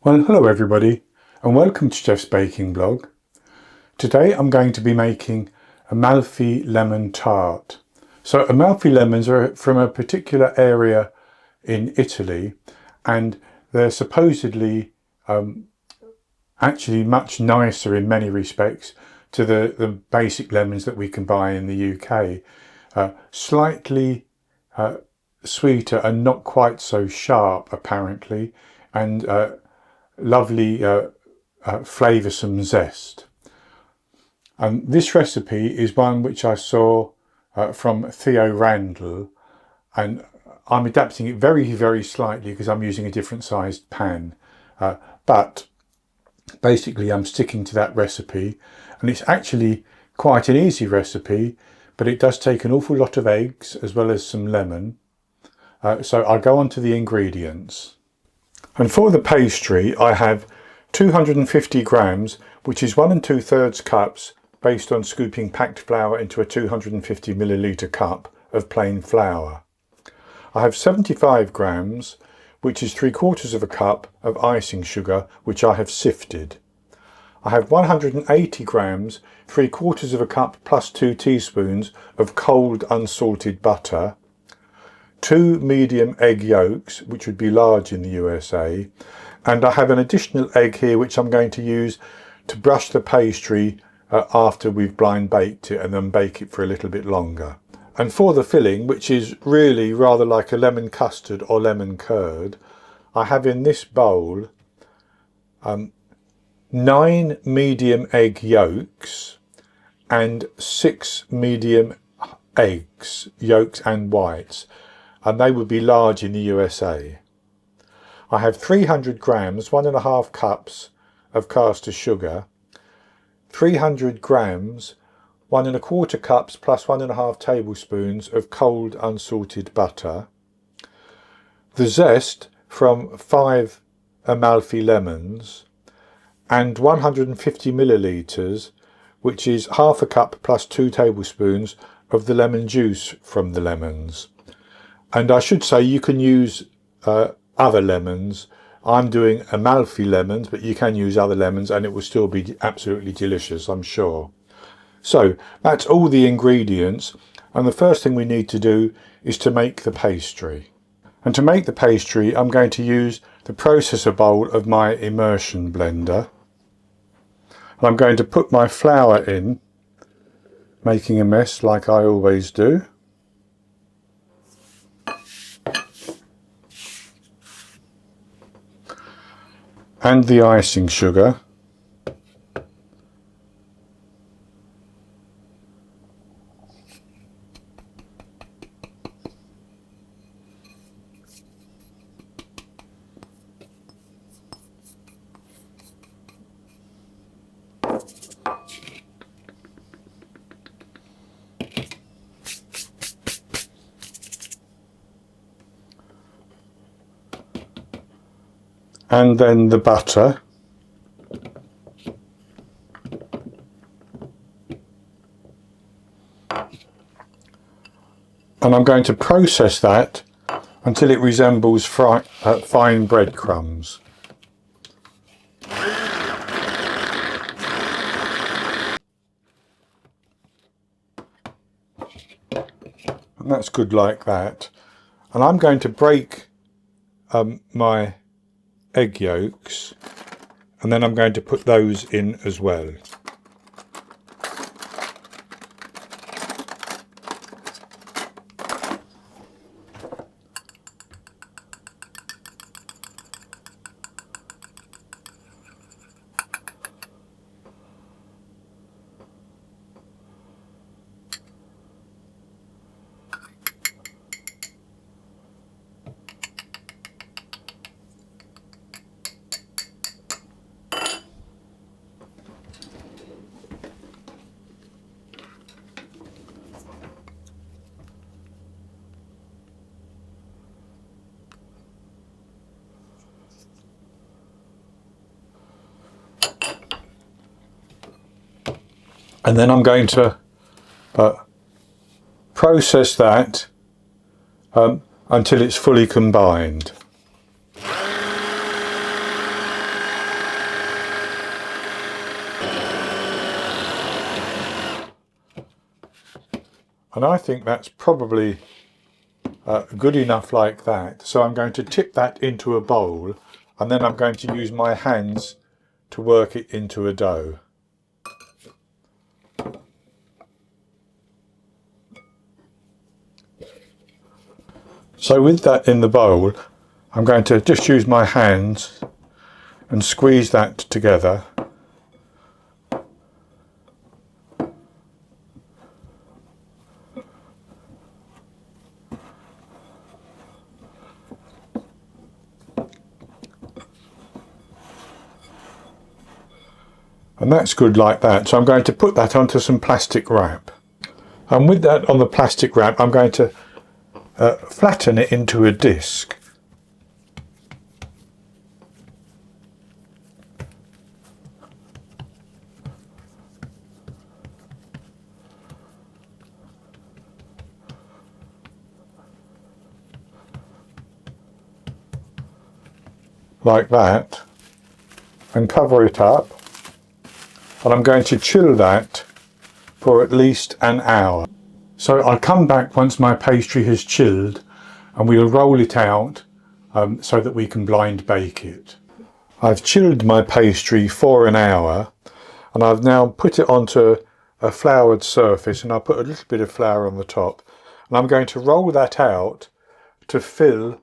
Well, hello everybody and welcome to Jeff's Baking Blog. Today I'm going to be making Amalfi lemon tart. So Amalfi lemons are from a particular area in Italy and they're supposedly actually much nicer in many respects to the basic lemons that we can buy in the UK. Slightly sweeter and not quite so sharp apparently, and lovely flavoursome zest. And this recipe is one which I saw from Theo Randalll, and I'm adapting it very slightly because I'm using a different sized pan, but basically I'm sticking to that recipe, and it's actually quite an easy recipe, but it does take an awful lot of eggs as well as some lemon. So I'll go on to the ingredients. And for the pastry I have 250 grams, which is 1 2/3 cups based on scooping packed flour into a 250 milliliter cup of plain flour. I have 75 grams, which is 3/4 of a cup of icing sugar, which I have sifted. I have 180 grams, 3/4 of a cup plus 2 teaspoons of cold unsalted butter, 2 medium egg yolks, which would be large in the USA, and I have an additional egg here which I'm going to use to brush the pastry after we've blind baked it and then bake it for a little bit longer. And for the filling, which is really rather like a lemon custard or lemon curd, I have in this bowl 9 medium egg yolks and 6 medium eggs, yolks and whites, and they would be large in the USA. I have 300 grams, 1 1/2 cups of caster sugar, 300 grams, 1 1/4 cups plus 1 1/2 tablespoons of cold unsalted butter, the zest from 5 Amalfi lemons, and 150 millilitres, which is 1/2 cup plus 2 tablespoons of the lemon juice from the lemons. And I should say you can use other lemons. I'm doing Amalfi lemons, but you can use other lemons and it will still be absolutely delicious, I'm sure. So that's all the ingredients, and the first thing we need to do is to make the pastry. And to make the pastry I'm going to use the processor bowl of my immersion blender. And I'm going to put my flour in, making a mess like I always do. And the icing sugar. And then the butter. And I'm going to process that until it resembles fine breadcrumbs. And that's good like that. And I'm going to break my egg yolks, and then I'm going to put those in as well. And then I'm going to process that until it's fully combined. And I think that's probably good enough like that. So I'm going to tip that into a bowl, and then I'm going to use my hands to work it into a dough. So with that in the bowl, I'm going to just use my hands and squeeze that together. And that's good like that. So I'm going to put that onto some plastic wrap. And with that on the plastic wrap, I'm going to flatten it into a disc. Like that, and cover it up, and I'm going to chill that for at least an hour. So I'll come back once my pastry has chilled, and we'll roll it out so that we can blind bake it. I've chilled my pastry for an hour, and I've now put it onto a floured surface, and I'll put a little bit of flour on the top, and I'm going to roll that out to fill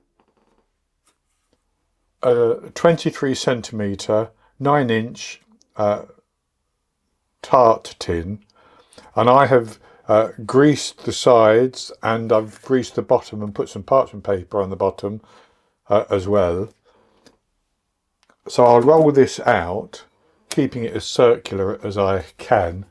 a 23 centimetre 9-inch tart tin, and I have greased the sides, and I've greased the bottom and put some parchment paper on the bottom as well. So I'll roll this out, keeping it as circular as I can.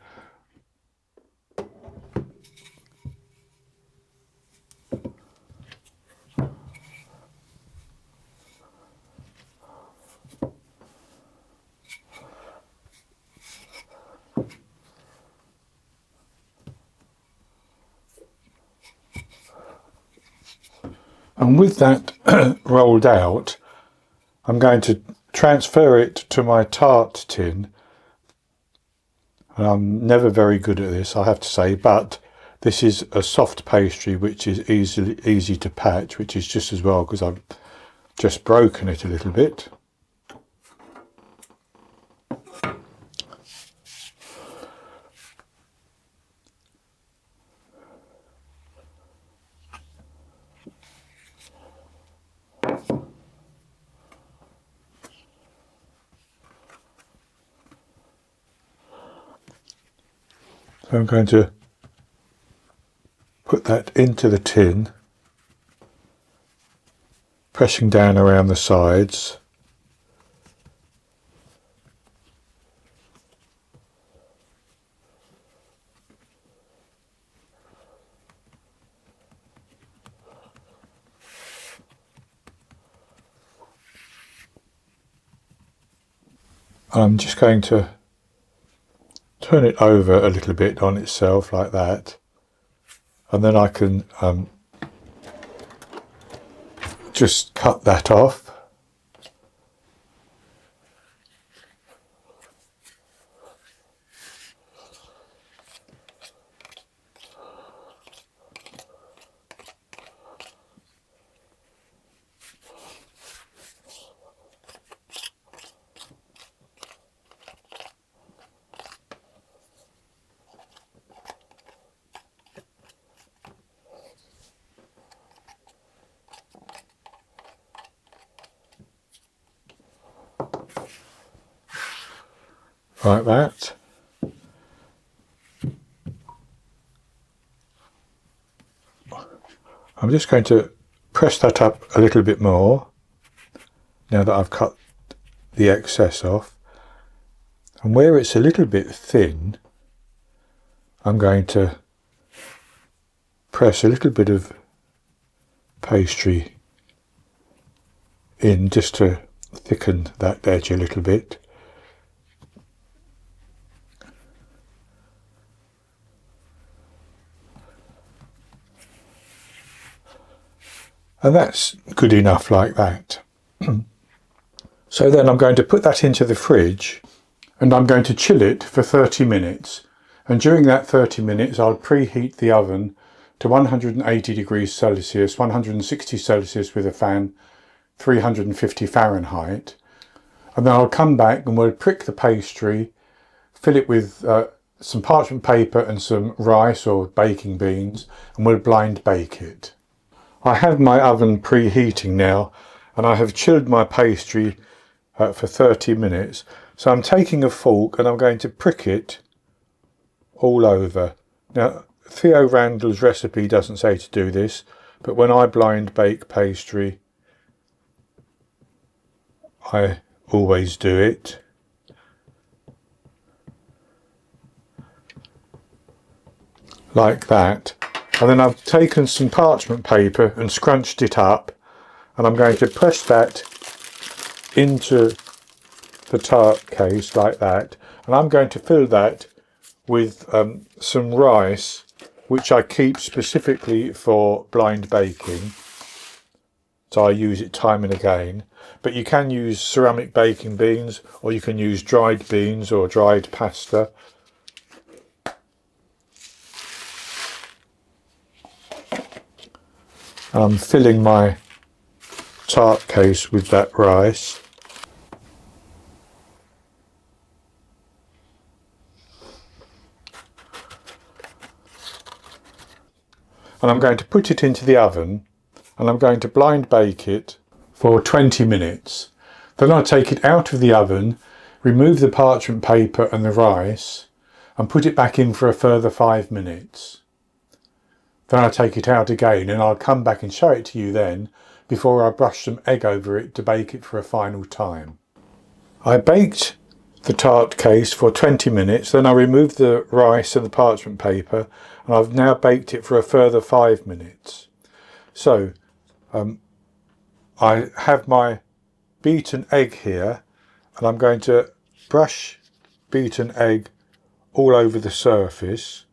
And with that rolled out, I'm going to transfer it to my tart tin. And I'm never very good at this, I have to say, but this is a soft pastry which is easy to patch, which is just as well because I've just broken it a little bit. So I'm going to put that into the tin, pressing down around the sides. I'm just going to turn it over a little bit on itself like that, and then I can just cut that off. Like that. I'm just going to press that up a little bit more now that I've cut the excess off, and where it's a little bit thin I'm going to press a little bit of pastry in just to thicken that edge a little bit. And that's good enough like that. So then I'm going to put that into the fridge, and I'm going to chill it for 30 minutes. And during that 30 minutes I'll preheat the oven to 180 degrees Celsius, 160 Celsius with a fan, 350 Fahrenheit. And then I'll come back and we'll prick the pastry, fill it with some parchment paper and some rice or baking beans, and we'll blind bake it. I have my oven preheating now, and I have chilled my pastry for 30 minutes. So I'm taking a fork and I'm going to prick it all over. Now, Theo Randall's recipe doesn't say to do this, but when I blind bake pastry, I always do it. Like that. And then I've taken some parchment paper and scrunched it up, and I'm going to press that into the tart case like that, and I'm going to fill that with some rice, which I keep specifically for blind baking, so I use it time and again. But you can use ceramic baking beans, or you can use dried beans or dried pasta. I'm filling my tart case with that rice. And I'm going to put it into the oven, and I'm going to blind bake it for 20 minutes. Then I'll take it out of the oven, remove the parchment paper and the rice, and put it back in for a further 5 minutes. Then I'll take it out again, and I'll come back and show it to you then, before I brush some egg over it to bake it for a final time. I baked the tart case for 20 minutes, then I removed the rice and the parchment paper, and I've now baked it for a further 5 minutes. So I have my beaten egg here, and I'm going to brush beaten egg all over the surface.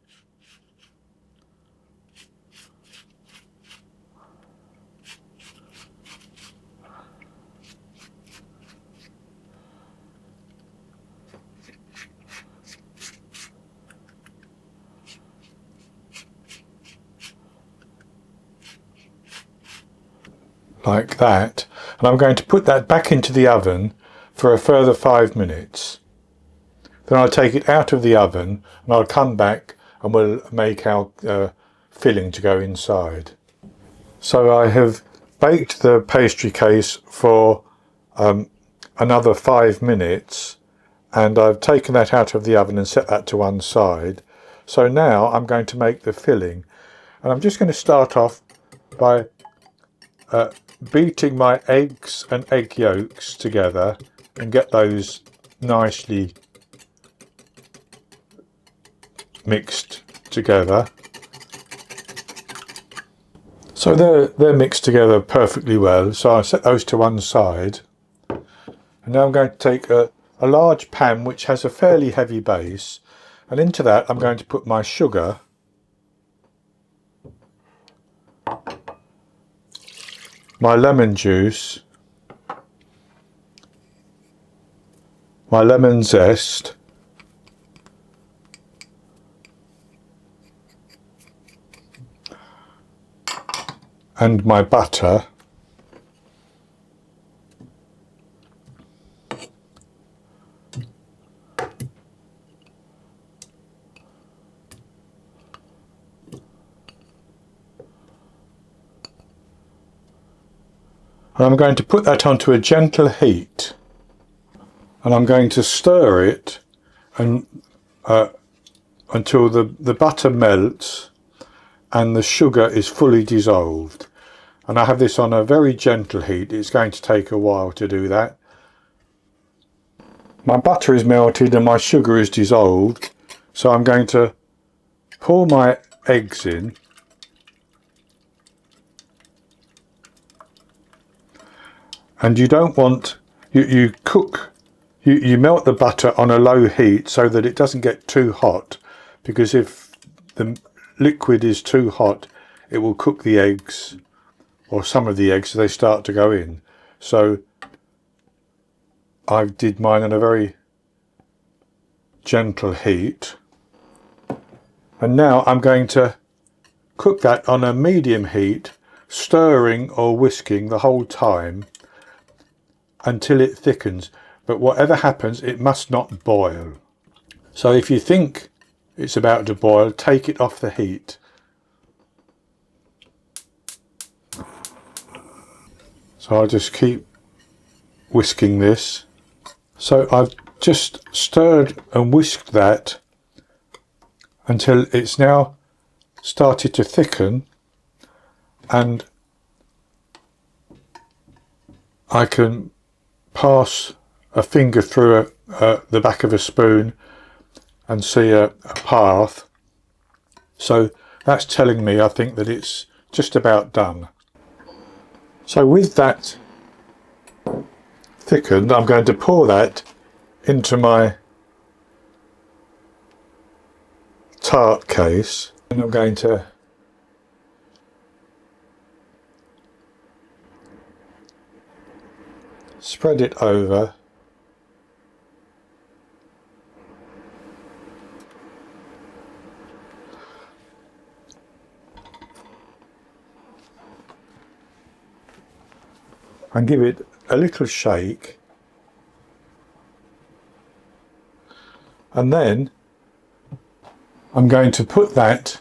Like that, and I'm going to put that back into the oven for a further 5 minutes. Then I'll take it out of the oven, and I'll come back and we'll make our filling to go inside. So I have baked the pastry case for another 5 minutes, and I've taken that out of the oven and set that to one side. So now I'm going to make the filling, and I'm just going to start off by beating my eggs and egg yolks together and get those nicely mixed together. So they're mixed together perfectly well, so I set those to one side. And now I'm going to take a large pan which has a fairly heavy base, and into that I'm going to put my sugar, my lemon juice, my lemon zest, and my butter. And I'm going to put that onto a gentle heat, and I'm going to stir it and until the butter melts and the sugar is fully dissolved. And I have this on a very gentle heat. It's going to take a while to do that. My butter is melted and my sugar is dissolved, so I'm going to pour my eggs in. And you don't want, you melt the butter on a low heat so that it doesn't get too hot, because if the liquid is too hot it will cook the eggs, or some of the eggs, so they start to go in. So I did mine on a very gentle heat, and now I'm going to cook that on a medium heat, stirring or whisking the whole time until it thickens. But whatever happens, it must not boil. So if you think it's about to boil, take it off the heat. So I'll just keep whisking this. So I've just stirred and whisked that until it's now started to thicken, and I can pass a finger through the back of a spoon and see a path. So that's telling me, I think, that it's just about done. So with that thickened, I'm going to pour that into my tart case, and I'm going to spread it over and give it a little shake, and then I'm going to put that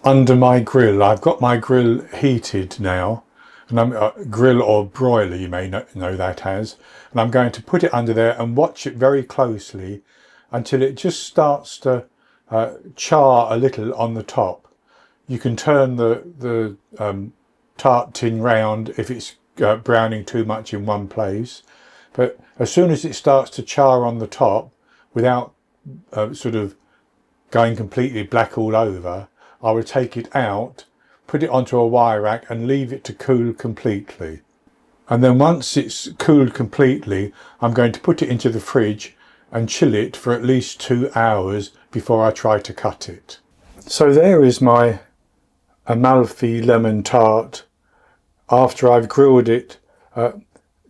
under my grill. I've got my grill heated now, and I'm grill or broiler, you may know that as, and I'm going to put it under there and watch it very closely until it just starts to char a little on the top. You can turn the tart tin round if it's browning too much in one place, but as soon as it starts to char on the top without sort of going completely black all over, I will take it out, put it onto a wire rack and leave it to cool completely. And then once it's cooled completely, I'm going to put it into the fridge and chill it for at least 2 hours before I try to cut it. So there is my Amalfi lemon tart after I've grilled it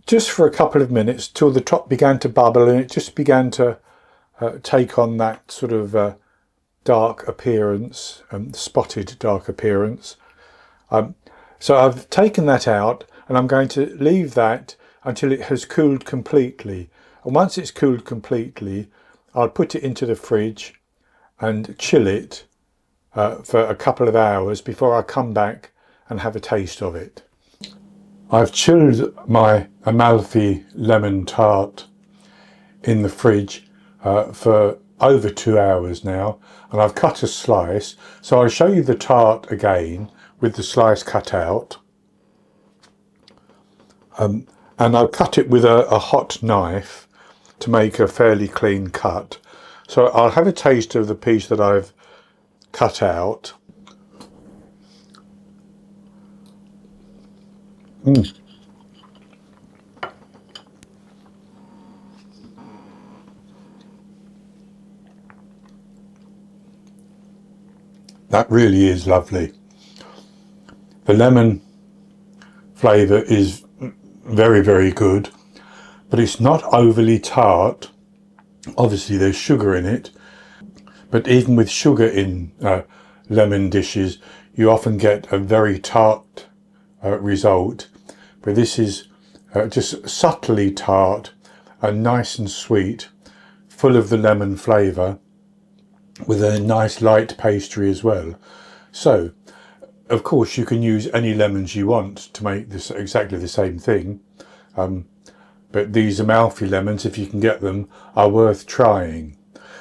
just for a couple of minutes till the top began to bubble and it just began to take on that sort of dark appearance, spotted dark appearance. So I've taken that out and I'm going to leave that until it has cooled completely. And once it's cooled completely, I'll put it into the fridge and chill it for a couple of hours before I come back and have a taste of it. I've chilled my Amalfi lemon tart in the fridge for over 2 hours now, and I've cut a slice. So I'll show you the tart again with the slice cut out. And I'll cut it with a hot knife to make a fairly clean cut. So I'll have a taste of the piece that I've cut out. That really is lovely. The lemon flavour is very, very good, but it's not overly tart. Obviously there's sugar in it, but even with sugar in lemon dishes, you often get a very tart result. But this is just subtly tart and nice and sweet, full of the lemon flavour, with a nice light pastry as well. So of course you can use any lemons you want to make this exactly the same thing, but these Amalfi lemons, if you can get them, are worth trying.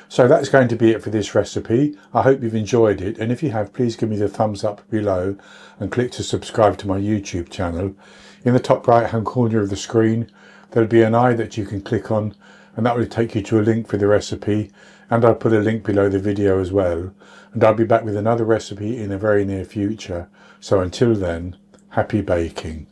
So that's going to be it for this recipe. I hope you've enjoyed it, and if you have, please give me the thumbs up below and click to subscribe to my YouTube channel. In the top right hand corner of the screen there'll be an eye that you can click on, and that will take you to a link for the recipe, and I'll put a link below the video as well. And I'll be back with another recipe in the very near future. So until then, happy baking.